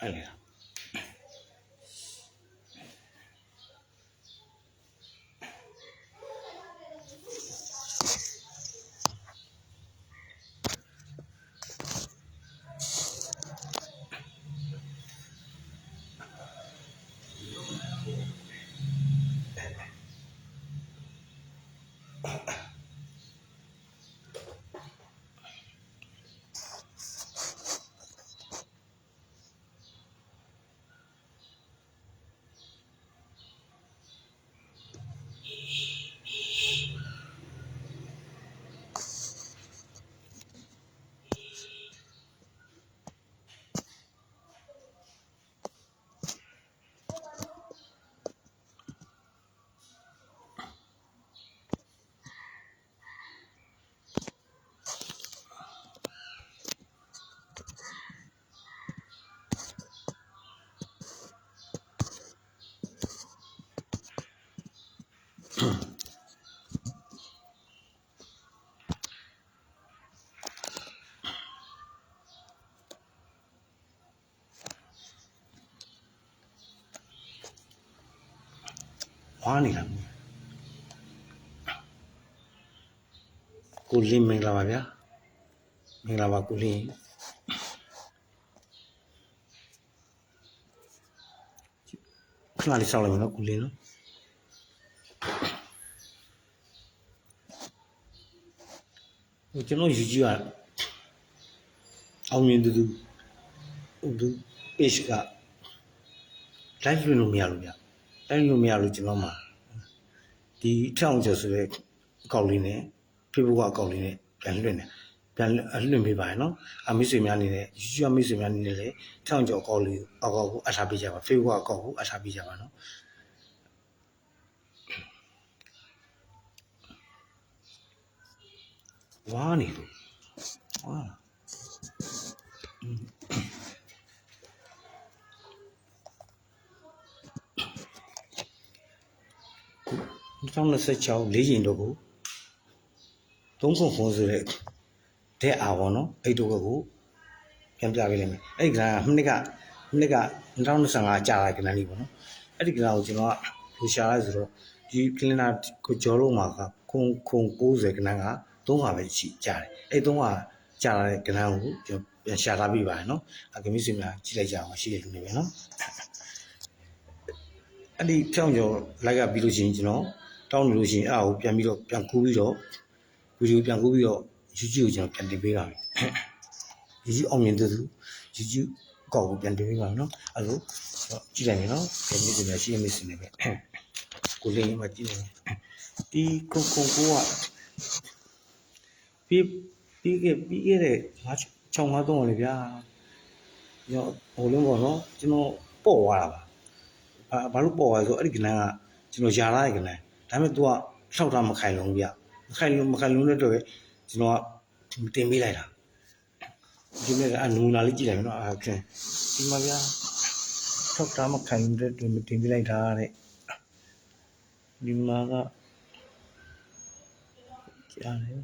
အဲ့လေဝါနေတာကိုလင်းမင်္ဂလာပါဗျာမင်္ဂလာပါကိုလင်းခဏလေးစောင့်လိုက်မယ်နော်ကိုလင်းနော်ကျွန်တော်ယူကြည့်ရအောင်မြင်သူpage က live လွှင့်လို့မရလို့ဗျlive လွှင့်မရလို့ကျွန်တော်မှာဒီထောင်ကျော်ဆိုတဲ့အကောင့်လေးနဲ့ Facebook အကောင့်လေးနဲ့ပြန်လွှင့်တယ်ပြန်လွှင့်ပေးပါရနော်အမိတ်ဆွေများအနေနဲ့ယူကြည့်မိတ်ဆွေများအနေနဲ့လည်းထောင်ကျော်အကောင့်လေးအကောင့်ကိုအထားပေးကြပါ Facebook အကောင့်ကိုအထားပေးကြပါနော်ဝါနေလို့ဝါ2026လေးရင်တော့ကို3ခုဖုန်းဆိုတဲ့တဲ့အာဘောနော်အဲ့တော့ကိုပြန်ပြပေးလိုက်မယ်အဲ့ဒီကမနစ်က2025ကြာလာကနန်းလေးပေါ့နော်အဲ့ဒီကနန်းကိုကျွန်တော်ကလူရှာလိုက်ဆိုတော့ဒီကလင်နာကိုကြော်လို့မှာကခုံ90ကနန်းက3ဟာပဲရှိကြာတယ်အဲ့3ဟာကြာလာတဲ့ကနန်းကိုကျွန်တော်ပြန်ရှာထားပြီးပါတယ်နော်အကမိစီများကြည့်လိုက်ကြအောင်ရှိတဲ့လူတွေပဲနော်အဲ့ဒီဖြောင်းကျော်လိုက်ကပြီးလို့ရှိရင်ကျွန်တော်တောင်းနေလို့ရှိရင်အဲ့ဒါကိုပြန်ပြီးတော့ပြန်ကူးပြီးတော့ဗီဒီယိုပြန်ကူးပြီးတော့ YouTube ကိုကျွန်တော်ပြန်တင်ပေးပါမယ် YouTube အောင်မြင်သူ YouTube ကောက်ကိုပြန်တင်ပေးပါမယ်နော်အဲ့လိုကြည့်လိုက်မယ်နော်ပြန်ပြီးပြန်ရှိရမယ်စနေပဲကိုလေးမှကြည့်နေဒီကိုကပြီးခဲ့တဲ့653လေဗျာရောဟိုလုံးပေါ့နော်ကျွန်တော်ပေါ့သွားတာပါဘာလို့ပေါ့သွားဆိုအဲ့ဒီကနန်းကကျွန်တော်ယာလာတဲ့ကနန်းဒါပေမဲ့ तू ကထောက်ထားမခိုင်လုံးဗျမခိုင်လုံးတဲ့တော့ကျွန်တော်ကတင်ပေးလိုက်တာဒီနေ့ကအနူနာလေးကြည့်လိုက်မယ်နော်အခင်းဒီမှာဗျာထောက်ထားမခိုင်လုံးတဲ့တင်ပေးလိုက်တာတဲ့ဒီမှာကကြားတယ်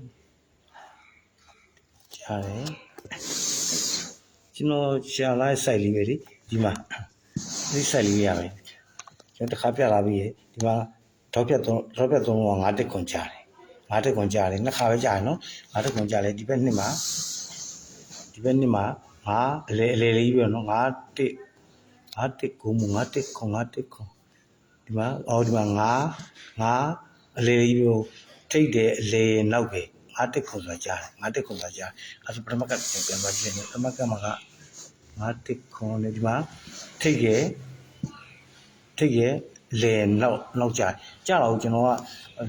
ကျွန်တော်ရှာလာတဲ့ site လေးပဲလေဒီမှာဒီ site လေးရမယ်ကျွန်တော်တစ်ခါပြလာပြီးဒီမှာထောက်ပြ3က5တက်ခွန်ကြားတယ်5တက်ခွန်ကြားတယ်နှစ်ခါပဲကြားတယ်နော်5တက်ခွန်ကြားလဲဒီဘက်နှစ်မှာ5အလေလေးပဲနော်5တက်ကိုမ5တက်ခွန်ဒီမှာဒီမှာ5အလေလေးပဲထိတ်တယ်အလေနောက်ပဲ5တက်ခွန်ဆိုတာကြားတယ်5တက်ခွန်ဆိုတာကြားအဲ့ဒါပထမကပြန်သွားကြည့်တယ်ပထမကမှာက5တက်ခွန်နဲ့ဒီမှာထိတ်ရဲ့လေနောက်ကြာတော့ကျွန်တော်က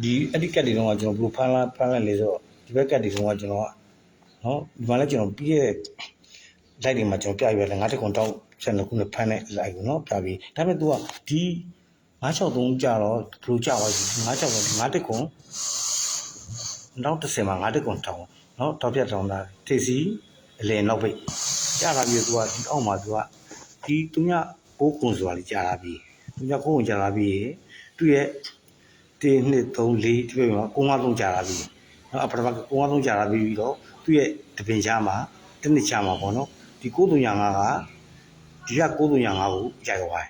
ဒီအဲ့ဒီကတ်တွေတော့ကျွန်တော်ဘယ်လိုဖမ်းလိုက်လဲဆိုတော့ဒီဘက်ကတ်တွေတော့ကျွန်တော်ကနော်ဒီမှာလည်းကျွန်တော်ပြီးရဲ့လိုက်တွေမှာကျွန်တော်ပြပြတယ်9တက်ခွန်တောက်ဆက်နှစ်ခုနဲ့ဖမ်းတဲ့လိုက်ကိုနော်ပြပြီးဒါပေမဲ့ तू ကဒီ963ကြာတော့ဘယ်လိုကြာသွားပြီ9တက်ခွန်နောက်30မှာ9တက်ခွန်တောက်နော်တောက်ပြတောင်းတာထိပ်စီအလယ်နောက်ပိတ်ကြာလာပြီး तू ကဒီအောက်မှာ तू ကဒီ9ခွန်ဆိုတာလေးကြာလာပြီး9ခွန်ကြာလာပြီးသူ့ရဲ့1 2 3 4ဒီဘက်မှာ953ကြာလာပြီးနော်အပထမ953ကြာလာပြီးတော့သူ့ရဲ့တပင်ချားမှာတစ်နှစ်ချားမှာပေါ့နော်ဒီ935က ဒီက935ကိုရိုက်သွားတယ်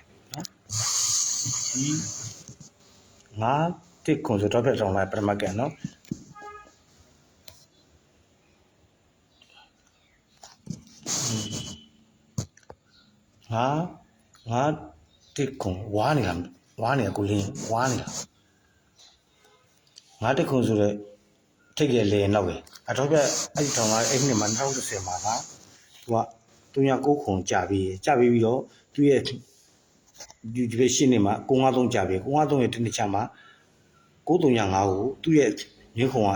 နော်ဒီ9တစ်ခွန်ဆိုတော့ပြတ်ဆောင်လာပထမကနော်ငါတစ်ခွန်ဝါနေတာကိုလင်းဝါနေတာငါတစ်ခွန်ဆိုတော့ထိတ်ရလေနောက်ပဲအတော့ပြအဲ့ဒီထောင်လာအဲ့ဒီမှာ2010မှာကသူက309ခွန်ကြာပြီးတော့သူရဲ့ဒီပဲရှင်းနေမှာ953ကြာပြီ953ရဲ့တစ်နှစ်ချမှာ935ကိုသူ့ရဲ့မြင်းခုံက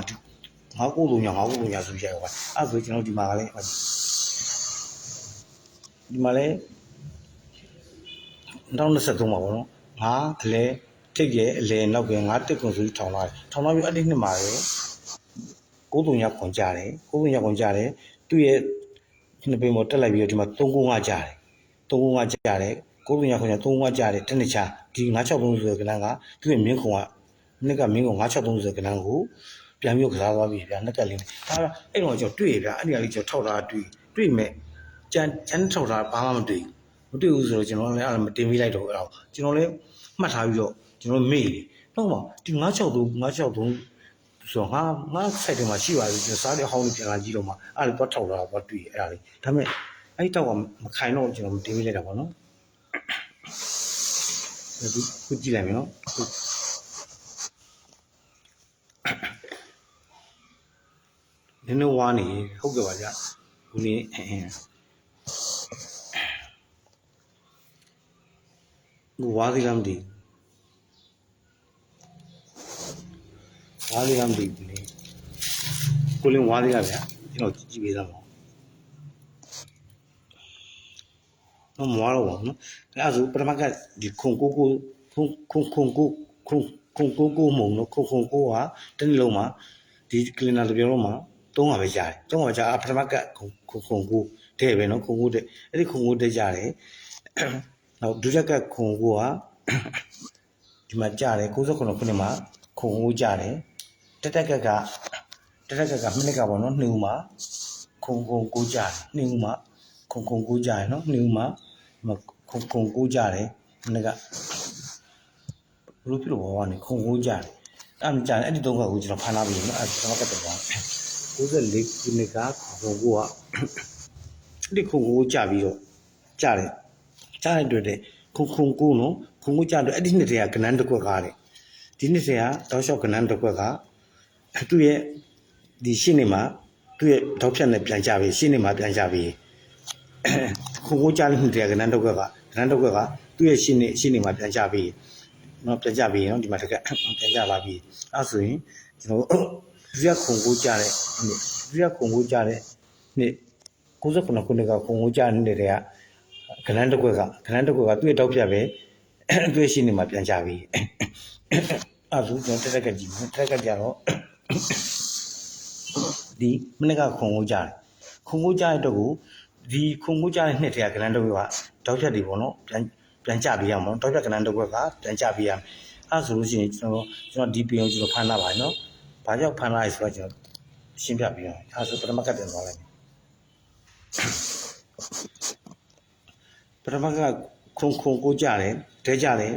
993ဆိုရိုက်သွားအဲ့ဆိုကျွန်တော်ဒီမှာကလည်း2023မှာပေါ့နော်ငါအလဲထိတ်ရဲ့အလဲနောက်ပဲငါတက်ခွန်ဆိုပြီးထောင်လာပြီးအဲ့ဒီနှစ်မှာပဲ939ခွန်ကြာတယ်သူ့ရဲ့နှစ်ပင်ပေါ်တက်လိုက်ပြီးတော့ဒီမှာ395ကြာတယ်939ခွန်ကြာ395ကြာတယ်တစ်နှစ်ချဒီ963ဆိုတဲ့ကဏ္ဍကသူ့ရဲ့မြင်းခုံကနှစ်ကမင်းက963ဆိုတဲ့ကဏ္ဍကိုပြန်ပြီးကစားသွားပြီဗျာနှစ်ကလေးနဲ့ဒါအဲ့တော့ကျွန်တော်တွေ့ရဗျာအဲ့ဒီကလေးကျွန်တော်ထောက်ထားတွေ့မဲ့ကျန်ထောက်ထားဘာမှမတွေ့ဘူးဆိုတော့ကျွန်တော်လည်းအဲ့ဒါမတင်ပေးလိုက်တော့အဲ့ဒါကျွန်တော်လည်းမှတ်ထားပြီးတော့ကျွန်တော်မေ့တယ်တော့မှဒီ963ဆိုတော့ငါ site ထဲမှာရှိပါသေးတယ်ကျွန်တော်စားတဲ့အဟောင်းလေးပြန်လာကြည့်တော့မှအဲ့ဒါတော့ထောက်ထားတော့တွေ့အဲ့ဒါလေးဒါပေမဲ့အဲ့ဒီတော့ကမခိုင်တော့ကျွန်တော်မတင်ပေးလိုက်တာပေါ့နော်ခုကြည့်လိုက်မယ်နော်နည်းနည်းဝါနေဟုတ်ကဲ့ပါဗျာခုနေဝါသေးလားမသိဘူးကိုလင်းဝါသေးလားဗျာကျွန်တော်ကြည့်ပေးသားပါတော့မဝါတော့ပါဘူးနော်အဲ့ဒါဆိုပထမကဒီခုံကိုမုံနော်ခုံကိုကတနေ့လုံးမှာဒီကလင်နာတစ်ပြောင်းလုံးမှာ300ပဲကြားတယ်ပထမကခုံကိုတဲ့ပဲနော်ခုံကိုတဲ့အဲ့ဒီခုံကိုတဲ့ကြားတယ်နောက်ဒုတိယကခုံကိုကဒီမှာကြားတယ်69ခုနှစ်မှာခုံကိုကြားတယ်တက်ကမိနစ်ကပေါ့နော်2ဦးမှာခုံကိုကြားတယ်2ဦးမှာခုံကိုကြားတယ်နော်2ဦးမှာခုံကိုကြားတယ်မိနစ်ကဘလို့ဖြစ်လို့ဘောကနေခုံကိုကြားတယ်အဲ့မကြားတယ်အဲ့ဒီ3ခါကိုကျွန်တော်ဖမ်းလာပြီနော်အဲ့ကျွန်တော်ကတက်သွား94ခုနှစ်ကခုံကိုကဒီခုံကိုကြားပြီးတော့ကြားတဲ့အတွက်တဲ့ခုံကိုနော်ခုံကိုကြားတော့အဲ့ဒီနှစ်တည်းကကနန်းတစ်ခွက်ကားတဲ့ဒီနှစ်တည်းကတောက်လျှောက်ကနန်းတစ်ခွက်ကသူ့ရဲ့ဒီရှင်းနေမှာသူ့ရဲ့တောက်ဖြတ်နဲ့ပြန်ကြပြီရှင်းနေမှာပြန်ကြပြီခုံကိုကြားတဲ့နှစ်တည်းကကနန်းတစ်ခွက်ကသူ့ရဲ့ရှင်းနေမှာပြန်ကြပြီနော်ပြန်ကြပြီနော်ဒီမှာတကပြန်ကြလာပြီအဲ့ဆိုရင်ကျွန်တော်ဒုတိယခုံကိုကြားတဲ့နှစ်69ခုနှစ်ကခုံကိုကြားနေတဲ့တည်းကကနန်းတစ်ခွက်ကသူ့ရဲ့တောက်ဖြတ်ပဲသူ့ရဲ့ရှင်းနေမှာပြန်ကြပြီအဲ့ဆိုကျွန်တော်တက်ကကြည့်မယ်တက်ကကြတော့ဒီမနေ့ကခုံကိုကြားတဲ့တော့ကိုဒီခုံကိုကြားတဲ့နှစ်တည်းကကနန်းတစ်ခွက်ကတောက်ဖြတ်တွေပေါ့နော်ပြန်ကြပေးရမှာတောက်ဖြတ်ကနန်းတစ်ခွက်ကပြန်ကြပေးရမယ်အဲ့ဆိုလို့ရှိရင်ကျွန်တော်ဒီပင်ကိုကျွန်တော်ဖမ်းလာပါနော်ဘာကြောင့်ဖမ်းလာလဲဆိုတော့ကျွန်တော်ရှင်းပြပေးရအောင်အဲ့ဆိုပထမကတင်သွားလိုက်ပထမကခုံကိုကြားတယ်တဲကြတယ်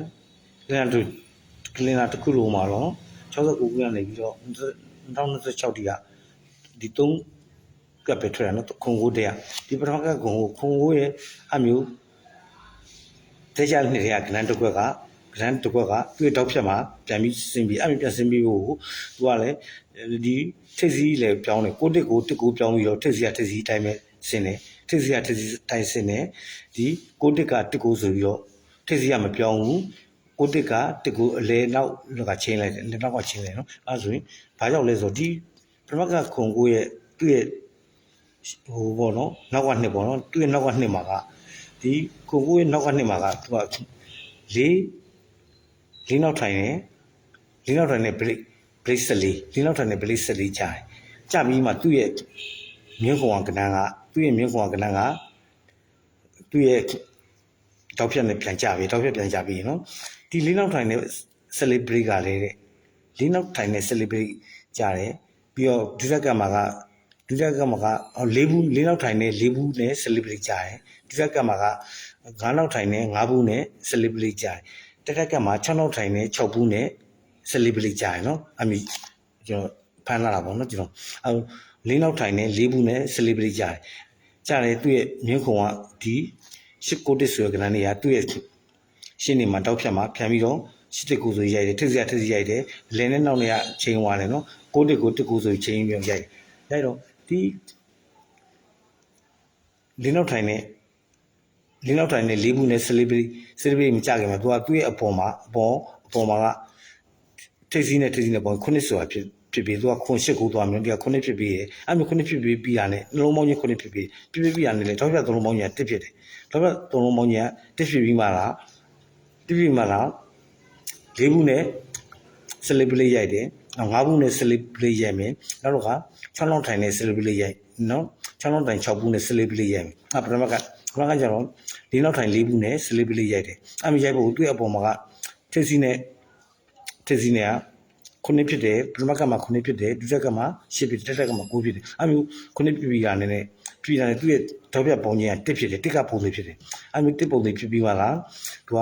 ကလင်နာတစ်ခုလုံးမှာတော့69ခုကနေပြီးတော့2026တီကဒီ3ကပ်ပဲထွက်ရနော်ခုံကိုတဲဒီပထမကခုံကိုရဲ့အမျိုးတဲကြနေတဲ့ကနန်းတစ်ခွက်ကသူ့တောက်ဖြတ်မှာပြန်ပြီးဆင်းပြီးပြန်ဆင်းပြီးဖို့သူကလည်းဒီထိပ်စီးလည်းပြောင်းတယ်6တစ်ကိုပြောင်းပြီးတော့ထိပ်စီးအတိုင်းပဲဆင်းတယ်ထိပ်စီးတိုင်းဆင်းတယ်ဒီ6တစ်ကတစ်ကိုဆိုပြီးတော့ထိပ်စီးမပြောင်းဘူး6တစ်ကတစ်ကိုအလဲနောက်ကချင်းလိုက်တယ်နောက်ကချင်းလိုက်နော်အဲဆိုရင်ဘာကြောင့်လဲဆိုတော့ဒီပထမကခုံကိုရဲ့သူ့ရဲ့ဟိုပေါ့နော်နောက်ကနှစ်ပေါ့နော်သူ့ရဲ့နောက်ကနှစ်မှာကဒီခုံကိုရဲ့နောက်ကနှစ်မှာကသူကလေးနောက်ထိုင်နေဘရိတ်14နောက်ထိုင်နေဘရိတ်14ကြာတယ်ကြာပြီးမှသူ့ရဲ့မြင်းခုံကနန်းကသူ့ရဲ့တောက်ဖြတ်နဲ့ပြန်ကြပြီနော်ဒီလေးနောက်ထိုင်နေ celebrate ကလည်းတဲ့လေးနောက်ထိုင်နေ celebrate ကြတယ်ပြီးတော့ဒီဘက်ကမှာက ဒုတိယကမှာက၄ဘူး၄နောက်ထိုင်နေ၄ဘူးနဲ့ celebrate ကြတယ်ဒုတိယကမှာက9နောက်ထိုင်နေ9ဘူးနဲ့ celebrate ကြတယ်တက်တက်ကမှာ6နောက်ထိုင်နေ6ဘူးနဲ့ celebrate ကြတယ်နော်အမိကျွန်တော်ဖမ်းလာတာပေါ့နော်ကျွန်တော်၄နောက်ထိုင်နေ၄ဘူးနဲ့ celebrate ကြတယ်ကြားတယ်သူ့ရဲ့မြင်းခုံကဒီ8 9ဆိုတဲ့ကဏ္ဍနေရသူ့ရဲ့ရှင်းနေမှာတောက်ဖြတ်မှာဖြန်ပြီးတော့8 9ဆိုရိုက်တယ်ထစ်စရာရိုက်တယ်လင်းနဲ့နောက်နေရချိန်သွားတယ်နော်9 9ဆိုချိန်ပြီးရိုက်ရိုက်တော့ဒီလင်းနောက်ထိုင်နေ၄ဘူးနဲ့ celebrate မကြခင်မှာသူကသူ့ရဲ့အပေါ်မှာကထိပ်စီးနဲ့ပေါ့9ဆိုတာဖြစ်ပြီးသူကခွန်8ကိုသွားမယ်ဒီက9ဖြစ်ပြီးရဲ့အဲ့မျိုး9ဖြစ်ပြီးတာနဲ့နှလုံးပေါင်းကြီး9ဖြစ်ပြီးတာနဲ့လေထောက်ပြ3လုံးပေါင်းကြီးက1ဖြစ်တယ်ထောက်ပြ3လုံးပေါင်းကြီးက1ဖြစ်ပြီးမှလား၄ဘူးနဲ့ celebrate ရိုက်တယ်5ဘူးနဲ့ celebrate ရိုက်မယ်နောက်တော့က6လောက်ထိုင်နဲ့ celebrate ရိုက်နော်6လောက်ထိုင်6ဘူးနဲ့ celebrate ရိုက်မယ်ပထမကကျတော့၄လောက်ထိုင်4ဘူးနဲ့ celebrate ရိုက်တယ်အဲ့မျိုးရိုက်ဖို့သူ့အပေါ်မှာကထိပ်စီးနဲ့က9ဖြစ်တယ်ပထမကမှာ9ဖြစ်တယ်ဒုတိယကမှာ10ဖြစ်တယ်တတိယကမှာ9ဖြစ်တယ်အဲ့မျိုး9ဖြစ်ပြီးတာနဲ့သူ့ရဲ့ထောက်ပြပုံကြီးက1ဖြစ်တယ်1ကပုံသေးဖြစ်တယ်အဲ့မျိုး1ပုံသေးဖြစ်ပြီးမှလားသူက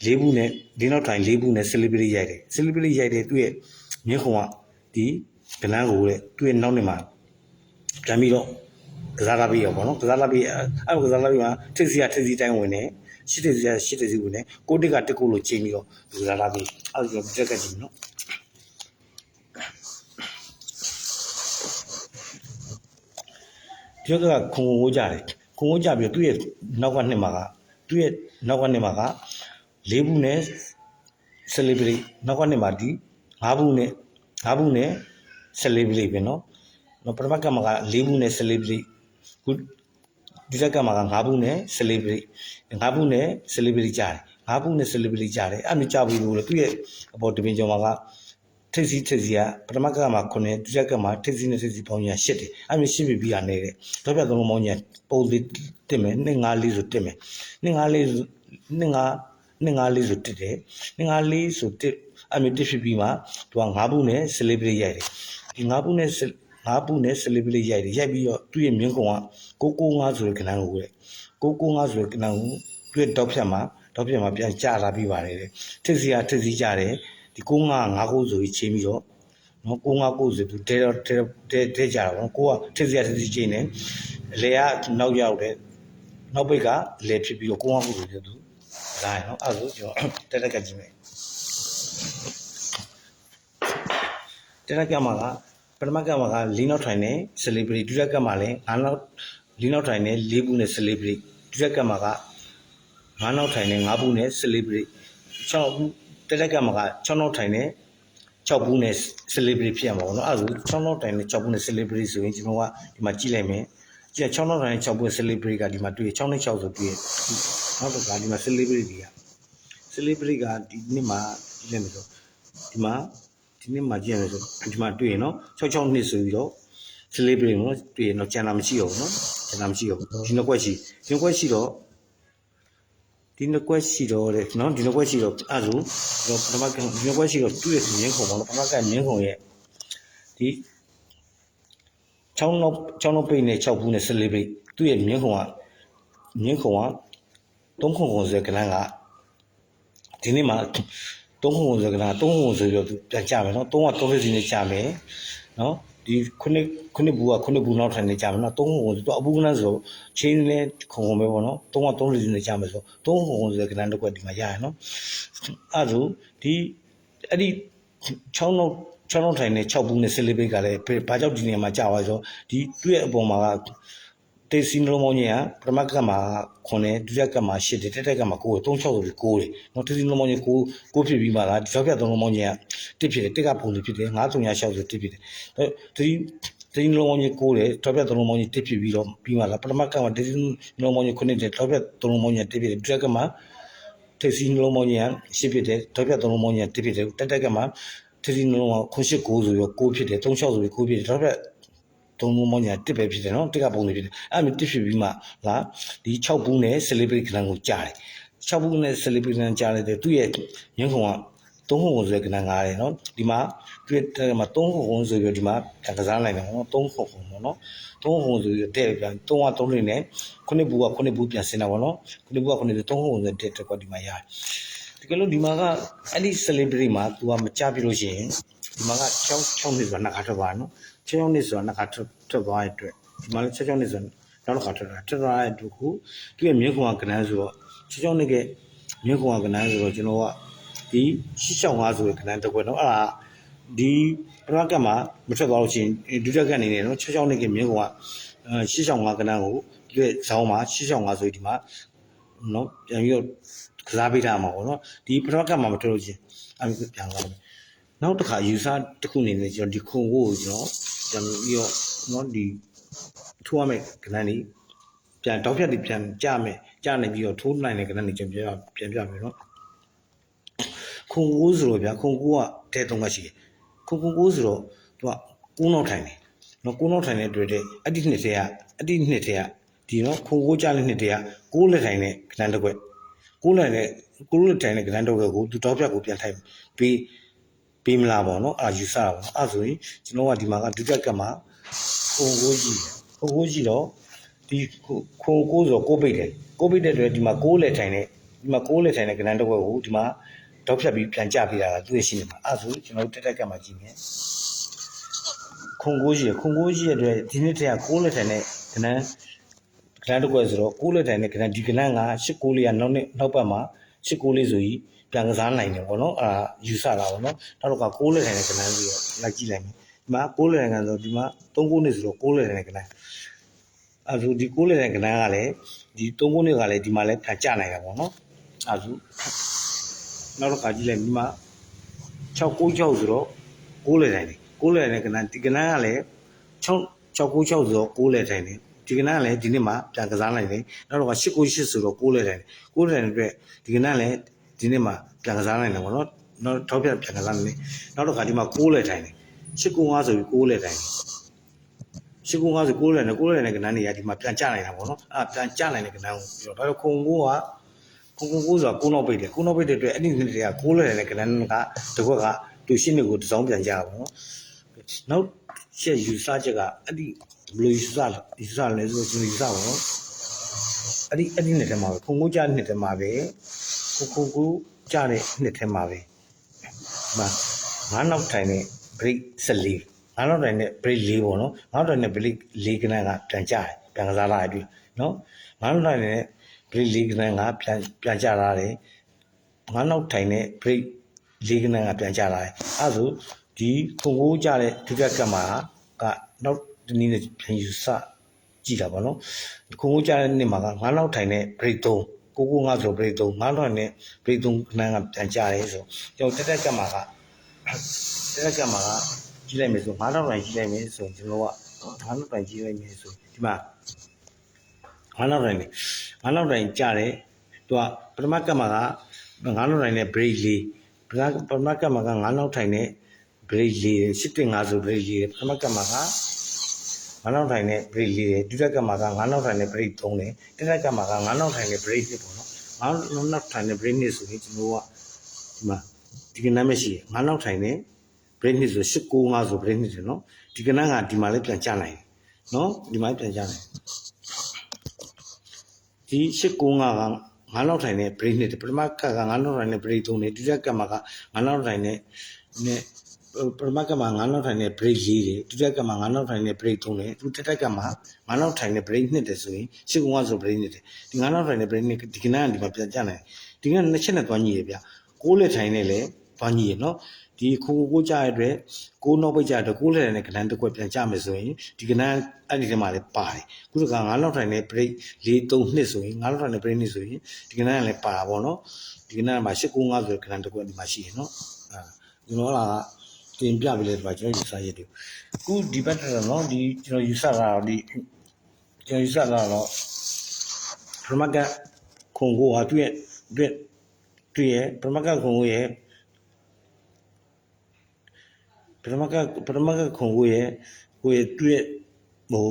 ၄ဘူးနဲ့၄နောက်ထိုင်4ဘူးနဲ့ celebrate ရိုက်တယ်သူ့ရဲ့မြင်းခုံကဒီကလန်းကိုတဲ့သူ့ရဲ့နောက်နေမှာပြန်ပြီးတော့ကစားလာပြီးရောပေါ့နော်ကစားလာပြီးမှာထိပ်စီတိုင်းဝင်တယ်ရှစ်တစီဝင်တယ်ကိုတစ်ကတစ်ခုလို့ချိန်ပြီးတော့ကစားလာပြီးအဲ့လိုပြက်ကကြည့်နော်ဒီကခုံဝိုးကြတယ်ခုံဝိုးကြပြီးသူ့ရဲ့နောက်ကနှစ်မှာက၄ဘူးနဲ့ celebrate နောက်ကနေမှာဒီ5ဘူးနဲ့ celebrate ပဲနော်ပထမကမှာက4ဘူးနဲ့ celebrate ခုဒီကမှာက5ဘူးနဲ့ celebrate 5ဘူးနဲ့ celebrate ကြတယ်5ဘူးနဲ့ celebrate ကြတယ်အဲ့မျိုးကြပြီးလို့သူ့ရဲ့အပေါ်တပင်ကျော်မှာကထိပ်စီကပထမကမှာ9ဒုတိယကမှာထိပ်စီနဲ့ပေါင်းကြီး8တယ်အဲ့မျိုး8ပြီးတာနေတဲ့တော့ပြ3လုံးပေါင်းကြီးပုံသေးတက်မယ်2 5 4ဆိုတက်မယ်2 5 4ဆိုတက်တယ်2 5 4ဆိုတက်အဲ့မျိုးတက်ဖြစ်ပြီးမှသူက5ဘူးနဲ့ celebrate ရိုက်တယ်ဒီ5ဘူးနဲ့ celebrate ရိုက်တယ်ရိုက်ပြီးတော့သူ့ရဲ့မြင်းကုံက995ဆိုတဲ့ကဏ္ဍကိုတဲ့995ဆိုတဲ့ကဏ္ဍကိုသူ့ရဲ့တောက်ဖြတ်မှာပြန်ကျလာပြီးပါတယ်တဲ့ထစ်စီကြတယ်ဒီ995ကိုဆိုပြီးချိန်ပြီးတော့နော်959ဆိုသူတဲကြတာပေါ့ကိုကထစ်စီချိန်နေအလေကနောက်ရောက်တယ်နောက်ပိတ်ကအလေဖြစ်ပြီးတော့959ဆိုတဲ့သူလာရနော်အဲ့ဒါဆိုကျွန်တော်တက်ကကြည့်မယ်တက်ကမှာကပထမကမှာက၄နောက်ထိုင်နေ celebrate ဒုတိယကမှာလည်း9နောက်၄နောက်ထိုင်နေ4ဘူးနဲ့ celebrate ဒုတိယကမှာက9နောက်ထိုင်နေ5ဘူးနဲ့ celebrate 6ဘူးတက်ကမှာက6နောက်ထိုင်နေ6ဘူးနဲ့ celebrate ဖြစ်ရမှာပေါ့နော်အဲ့ဒါဆို6နောက်ထိုင်နေ6ဘူးနဲ့ celebrate ဆိုရင်ကျွန်တော်ကဒီမှာကြည့်လိုက်မယ်ကြည့်6နောက်ထိုင်နေ6ဘူးနဲ့ celebrate ကဒီမှာတွေ့6နဲ့6ဆိုတွေ့နောက်တော့ဒီမှာ celebrate ကဒီနေ့မှာကြည့်လိုက်မယ်ဆိုဒီနေ့မှာကြည့်ရမယ်ဆိုဒီမှာတွေ့ရနော်66နှစ်ဆိုပြီးတော့ celebrate နော်တွေ့ရနော်ကျန်တာမရှိတော့ဘူးနော်ကျန်တာမရှိတော့ဘူးဒီနှစ်ကွက်ရှိတော့တဲ့နော်ဒီနှစ်ကွက်ရှိတော့အဲ့ဆိုပထမကဒီနှစ်ကွက်ရှိတော့တွေ့ရမြင်းခုံပေါ့နော်ပထမကမြင်းခုံရဲ့ဒီ6နောက်ပိတ်နဲ့6ဘူးနဲ့ celebrate သူ့ရဲ့မြင်းခုံက3ခုဆိုတဲ့ကဏ္ဍကဒီနေ့မှာ3ခုဆိုတဲ့ကဏ္ဍ3ခုဆိုပြီးတော့သူပြန်ကြမယ်နော်3က3ဖြစ်စီနဲ့ကြမယ်နော်ဒီခုနှစ်ဘူးနောက်ထိုင်နေကြမယ်နော်3ခုဆိုတော့အပူကနန်းဆိုတော့ချင်းနဲ့ခုံပဲပေါ့နော်3က3စီနဲ့ကြမယ်ဆိုတော့3ခုဆိုတဲ့ကဏ္ဍတစ်ခွက်ဒီမှာရရနော်အဲ့ဒါဒီအဲ့ဒီ6နောက်ထိုင်နေ6ဘူးနဲ့ celebrate ကလည်းဘာကြောင့်ဒီနေရာမှာကြာသွားဆိုတော့ဒီသူ့ရဲ့အပေါ်မှာကတေးစီနှလုံးပေါင်းကြီးကပထမကမှာ9ဒုတိယကမှာ10တတိယကမှာ9 36ဆိုပြီး9တယ်နော်တေးစီနှလုံးပေါင်းကြီး9ဖြစ်ပြီးမှလားဒီကြောက်ပြ3လုံးပေါင်းကြီးက1ဖြစ်တယ်1ကပုံလေးဖြစ်တယ်936ဆို1ဖြစ်တယ်ဒီနှလုံးပေါင်းကြီး9တယ်ကြောက်ပြ3လုံးပေါင်းကြီး1ဖြစ်ပြီးတော့ပြီးမှလားပထမကမှာတေးစီနှလုံးပေါင်းကြီး9တယ်ကြောက်ပြ3လုံးပေါင်းကြီး1ဖြစ်တယ်ဒုတိယကမှာတေးစီနှလုံးပေါင်းကြီးက10ဖြစ်တယ်ကြောက်ပြ3လုံးပေါင်းကြီး1ဖြစ်တယ်တတိယကမှာတေးစီနှလုံးပေါင်း9 8 9ဆိုပြီး9ဖြစ်တယ်36ဆိုပြီး9ဖြစ်တယ်ကြောက်ပြ3လုံးပေါင်းညာ1ပဲဖြစ်တယ်နော်1ကပုံလေးဖြစ်တယ်အဲ့မျိုး1ဖြစ်ပြီးမှလားဒီ6ဘူးနဲ့ celebrate ကဏ္ဍကိုကြားတယ်6ဘူးနဲ့ celebrate ကဏ္ဍကြားလိုက်တယ်သူ့ရဲ့ရင်းခုံက 3ခုဆိုတဲ့ကဏ္ဍငါးတယ်နော်ဒီမှာတွေ့တယ်မှာ3ခုဆိုပြီးဒီမှာပြန်ကစားလိုက်တယ်နော်3ခုပေါ့နော်3ခုဆိုပြီးတဲ့ပြန်3က3လေးနဲ့ခုနှစ်ဘူးကခုနှစ်ဘူးပြန်ဆင်းတာပေါ့နော်ခုနှစ်ဘူးကခုနှစ်ဘူး3ခုဆိုတဲ့တက်ကွက်ဒီမှာရတယ်တကယ်လို့ဒီမှာကအဲ့ဒီ celebrity မှာ तू ကမကြပြလို့ရှိရင်ဒီမှာက6နှစ်ဆိုတာနှစ်ခါထွက်သွားနော်6နှစ်ဆိုတာနှစ်ခါထွက်သွားတဲ့အတွက်ဒီမှာလည်း6နှစ်ဆိုနောက်တစ်ခါထွက်သွားတဲ့အတွက်ခုသူရဲ့မြင်းခွန်ကကဏ္ဍဆိုတော့6နှစ်ကမြင်းခွန်ကကဏ္ဍဆိုတော့ကျွန်တော်ကဒီ665ဆိုတဲ့ကဏ္ဍတစ်ခွက်နော်အဲ့ဒါဒီပထမကတ်မှာမထွက်သွားလို့ရှိရင်ဒုတိယကတ်အနေနဲ့နော်6နှစ်ကမြင်းခွန်က665ကဏ္ဍကိုဒီရဲ့ဇောင်းမှာ665ဆိုဒီမှာနော်ပြန်ပြီးတော့ကစားပေးထားမှာပေါ့နော်ဒီပထမကတ်မှာမထွက်လို့ရှိရင်အဲ့ပြန်လာမယ်နောက်တစ်ခါယူဆတစ်ခုအနေနဲ့ကျွန်တော်ဒီခုံကိုကျွန်တော်ပြန်ပြီးတော့နော်ဒီထိုးရမယ်ကဏ္ဍနေပြန်တောက်ဖြတ်တွေပြန်ကြမယ်ကြနေပြီးတော့ထိုးနိုင်တဲ့ကဏ္ဍနေကျွန်တော်ပြန်ပြမယ်နော်ခုံကိုဆိုတော့ဗျာခုံကိုကတဲတုံးကရှိတယ်ခုံကိုဆိုတော့သူက9နောက်ထိုင်တယ်နော်9နောက်ထိုင်တဲ့တွေ့တဲ့အတိနှစ်ထဲကဒီနော်ခုံကိုကြတဲ့နှစ်ထဲက6လက်ထိုင်တဲ့ကဏ္ဍတစ်ခွက်6လက်ထိုင်တဲ့ကဏ္ဍတစ်ခွက်ကိုသူတောက်ဖြတ်ကိုပြန်ထိုင်ပေးမလားပေါ့နော်အာယူဆတာပေါ့နော်အဲ့ဆိုရင်ကျွန်တော်ကဒီမှာကဒုတိယကတ်မှာခုံကိုကြီးတော့ဒီခုံကိုဆိုတော့6ပိတ်တယ်6ပိတ်တဲ့အတွက်ဒီမှာ6လက်ထိုင်တဲ့ကဏ္ဍတစ်ခွက်ကိုဒီမှာတောက်ဖြတ်ပြီးပြန်ကြပေးတာကသူ့ရဲ့ရှိနေမှာအဲ့ဆိုကျွန်တော်တို့တက်ကတ်မှာကြည့်မယ်ခုံကိုကြီးရဲ့အတွက်ဒီနှစ်တည်းက6လက်ထိုင်တဲ့ကဏ္ဍတစ်ခွက်ဆိုတော့6လက်ထိုင်တဲ့ကဏ္ဍဒီကဏ္ဍက8 6လေးကနောက်ပတ်မှာ8 6လေးဆိုပြီးပြန်ကစားနိုင်တယ်ပေါ့နော်အာယူဆတာပေါ့နော်နောက်တော့6လက်ထိုင်တဲ့ကဏ္ဍဆိုတော့လိုက်ကြည့်လိုက်မယ်ဒီမှာ6လက်ထိုင်ကဆိုဒီမှာ3 9နှစ်ဆိုတော့6လက်ထိုင်တဲ့ကဏ္ဍအဲ့ဆိုဒီ6လက်ထိုင်ကဏ္ဍကလည်းဒီ3 9နှစ်ကလည်းဒီမှာလည်းပြန်ကျနိုင်တာပေါ့နော်အဲ့ဆိုနောက်တော့ကြည့်လိုက်ဒီမှာ696ဆိုတော့6လက်ထိုင်တယ်6လက်ထိုင်တဲ့ကဏ္ဍဒီကဏ္ဍကလည်း696ဆိုတော့6လက်ထိုင်တယ်ဒီကဏ္ဍကလည်းဒီနေ့မှာပြန်ကစားနိုင်တယ်နောက်တော့898ဆိုတော့6လက်ထိုင်တယ်6လက်ထိုင်တဲ့အတွက်ဒီကဏ္ဍလည်းဒီနေ့မှာပြန်ကစားနိုင်တယ်ပေါ့နော်နောက်ထောက်ပြပြန်ကစားနိုင်တယ်နောက်တော့ဒီမှာ6လက်ထိုင်တယ်895ဆိုပြီး6လက်ထိုင်တယ်895ဆို6လက်နဲ့6လက်နဲ့ကဏ္ဍတွေကဒီမှာပြန်ကျနိုင်တာပေါ့နော်အဲ့ပြန်ကျနိုင်တဲ့ကဏ္ဍကိုပြောဒါတော့ခုံကိုဆိုတာ9နောက်ပိတ်တယ်9နောက်ပိတ်တဲ့အတွက်အဲ့ဒီနှစ်တွေက6လက်နဲ့ကဏ္ဍကတစ်ခွက်ကသူရှင်းနေကိုတစောင်းပြန်ကြပါတော့နောက်ချက်ယူဆချက်ကအဲ့ဒီဘယ်လိုယူဆလဲဆိုတော့ကျွန်တော်ယူဆပါတော့အဲ့ဒီနှစ်ထဲမှာပဲခုံကိုကြားနှစ်ထဲမှာပဲခုံကိုကြားတဲ့နှစ်ထဲမှာပဲမှာ9နောက်ထိုင်တဲ့ break 14 9နောက်ထိုင်တဲ့ break 4ပေါ့နော်9နောက်ထိုင်တဲ့ break 4ကဏ္ဍကပြန်ကြတယ်ပြန်ကစားလာတယ်နော်9နောက်ထိုင်တဲ့ break 4ကဏ္ဍကပြန်ကြလာတယ်9နောက်ထိုင်တဲ့ break 4ကဏ္ဍကပြန်ကြလာတယ်အဲ့ဆိုဒီခုံကိုကြားတဲ့ဒုတိယကတ်မှာကနောက်ဒီနည်းနဲ့ပြန်ယူဆကြည့်တာပေါ့နော်ခုံကိုကြားတဲ့နှစ်မှာက9နောက်ထိုင်တဲ့ break 3995ဆို break 3 9ထောင်နဲ့ break 3ခဏကပြန်ကြတယ်ဆိုကျွန်တော်တက်ကတ်မှာကကြည့်လိုက်မယ်ဆို9ထောင်တိုင်းကြည့်လိုက်မယ်ဆိုကျွန်တော်က9ထောင်တိုင်းကြည့်လိုက်မယ်ဆိုဒီမှာ9ထောင်တိုင်းကြတယ်သူကပထမကတ်မှာက9ထောင်တိုင်းနဲ့ break 4ပထမကတ်မှာက9ထောင်ထိုင်နဲ့ break 4 8.5ဆို break 4ပထမကတ်မှာက9နောက်ထိုင်နဲ့ break 4တယ်ဒုတိယကတ်မှာက9နောက်ထိုင်နဲ့ break 3တယ်တတိယကတ်မှာက9နောက်ထိုင်နဲ့ break 1ပေါ့နော်9နောက်ထိုင်နဲ့ break 1ဆိုရင်ကျွန်တော်ကဒီမှာဒီကဏ္ဍမရှိ9နောက်ထိုင်နဲ့ break 1ဆို895ဆို break 1တယ်နော်ဒီကဏ္ဍကဒီမှာလည်းပြန်ကျနိုင်တယ်နော်ဒီမှာပြန်ကျနိုင်ဒီ895က9နောက်ထိုင်နဲ့ break 1တယ်ပထမကတ်က9နောက်ထိုင်နဲ့ break 3တယ်ဒုတိယကတ်မှာက9နောက်ထိုင်နဲ့ပထမကတ်မှာ9နောက်ထိုင်နဲ့ break 4တယ်ဒုတိယကတ်မှာ9နောက်ထိုင်နဲ့ break 3တယ်သူတစ်ထက်ကတ်မှာ9နောက်ထိုင်နဲ့ break 2တယ်ဆိုရင်895ဆို break 2တယ်ဒီ9နောက်ထိုင်နဲ့ break 2ဒီကဏ္ဍကဒီမှာပြန်ကျနိုင်ဒီကနှစ်ချက်နဲ့တွားညီရဗျ6လက်ထိုင်နဲ့လည်းတွားညီရနော်ဒီကိုကြရတဲ့အတွက်6နောက်ပိတ်ကြတဲ့6လက်ထိုင်နဲ့ကဏ္ဍတစ်ခွက်ပြန်ကျမယ်ဆိုရင်ဒီကဏ္ဍအဲ့ဒီထဲမှာလည်းပါတယ်ခုတခါ9နောက်ထိုင်နဲ့ break 4 3 2ဆိုရင်9နောက်ထိုင်နဲ့ break 2ဆိုရင်ဒီကဏ္ဍကလည်းပါတာပေါ့နော်ဒီကဏ္ဍမှာ895ဆိုတဲ့ကဏ္ဍတစ်ခွက်ဒီမှာရှိရနော်ကျွန်တော်ကတင်ပြပေးလိုက်ပါကျွန်တော်ယူဆရက်တွေခုဒီဘက်တော့နော်ဒီကျွန်တော်ယူဆတာတော့ပရမကခုံကိုဟာတွေ့ရပရမကခုံကိုရဲ့ပရမကခုံကိုရဲ့ကိုရဲ့တွေ့ဟို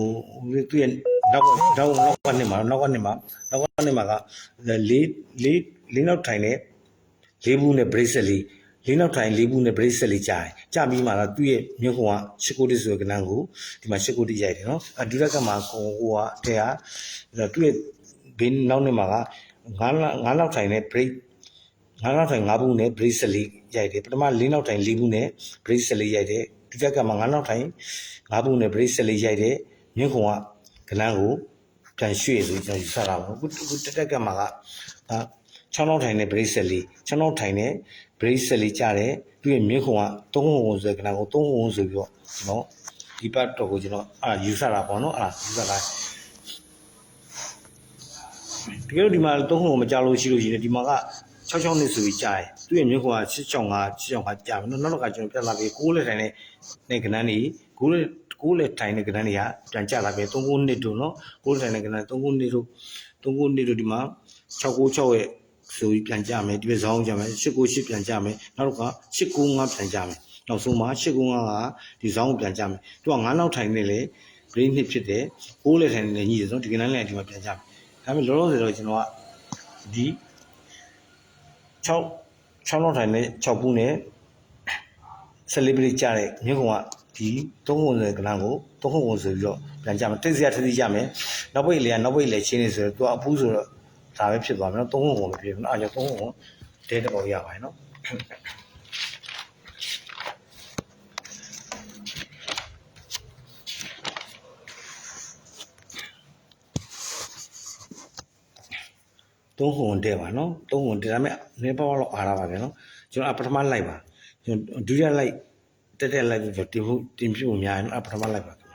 တွေ့နောက်ကနေမှာက4နောက်ထိုင်တဲ့4ဘူးနဲ့ bracelet လေးနောက်ထိုင်လေးဘူးနဲ့ break ဆက်လေးကြာတယ်ကြာပြီးမှတော့သူ့ရဲ့မြင့်ခုံကရှစ်ကိုတိဆိုတဲ့ကဏ္ဍကိုဒီမှာရှစ်ကိုတိရိုက်တယ်နော်ဒုရက်ကမှာကိုဟိုကတဲဟာသူ့ရဲ့ဘေးနောက်နှစ်မှာကငါးနောက်ထိုင်နဲ့ break ငါးနောက်ထိုင်၅ဘူးနဲ့ break ဆက်လေးရိုက်တယ်ပထမလေးနောက်ထိုင်၄ဘူးနဲ့ break ဆက်လေးရိုက်တယ်ဒုရက်ကမှာငါးနောက်ထိုင်၅ဘူးနဲ့ break ဆက်လေးရိုက်တယ်မြင့်ခုံကကဏ္ဍကိုပြန်ရွှေ့ဆိုကျွန်တော်ယူဆတာပါခုတက်ကမှာက6နောက်ထိုင်နဲ့ break ဆက်လေး6နောက်ထိုင်နဲ့ break ဆက်လေးကြားတယ်သူ့ရဲ့မြင့်ခုံက3ဟုံဆိုတဲ့ကဏ္ဍကို3ဟုံဆိုပြီးတော့ကျွန်တော်ဒီပတ်တော့ကိုကျွန်တော်ယူဆတာပေါ့နော်ယူဆတာတကယ်လို့ဒီမှာ3ဟုံမကြားလို့ရှိလို့ရှိရင်ဒီမှာက66နှစ်ဆိုပြီးကြားတယ်သူ့ရဲ့မြင့်ခုံက665ကြားမယ်နောက်တော့ကကျွန်တော်ပြလာပြီး6လက်ထိုင်နဲ့ကဏ္ဍတွေ6လက်ထိုင်တဲ့ကဏ္ဍတွေကပြန်ကြလာပြီ39နှစ်တို့နော်6လက်ထိုင်တဲ့ကဏ္ဍ39နှစ်တို့ဒီမှာ696ရဲ့ဆိုပြီးပြန်ကြမယ်ဒီဘက်ဇောင်းကြမယ်898ပြန်ကြမယ်နောက်တော့က895ပြန်ကြမယ်နောက်ဆုံးမှာ895ကဒီဇောင်းကိုပြန်ကြမယ်သူက9နောက်ထိုင်နေလေ break နှစ်ဖြစ်တယ်6လက်ထိုင်နေညီတယ်ဆိုတော့ဒီကဏ္ဍလေးဒီမှာပြန်ကြမယ်ဒါပေမဲ့လောလောဆယ်တော့ကျွန်တော်ကဒီ6နောက်ထိုင်နဲ့6ဘူးနဲ့celebrate ကြတဲ့မြင့်ကုံကဒီ3ဟုံဆိုတဲ့ကဏ္ဍကို3ဟုံဆိုပြီးတော့ပြန်ကြမယ်တိတ်စရာထစီကြမယ်နောက်ပိတ်လေကနောက်ပိတ်လေချင်းနေဆိုတော့သူကအပူးဆိုတော့ဒါပဲဖြစ်သွားမယ်နော်3ဟုံပဲဖြစ်နော်အားကြောင့်3ဟုံဒဲတပေါ်ရပါတယ်နော်3ဟုံတဲ့ပါနော်3ဟုံတဲ့ဒါပေမဲ့နေပါတော့အားရပါပဲနော်ကျွန်တော်ပထမလိုက်ပါကျွန်တော်ဒုတိယလိုက်တက်လိုက်ပြီးတော့တင်ပြဖို့များရင်ပထမလိုက်ပါ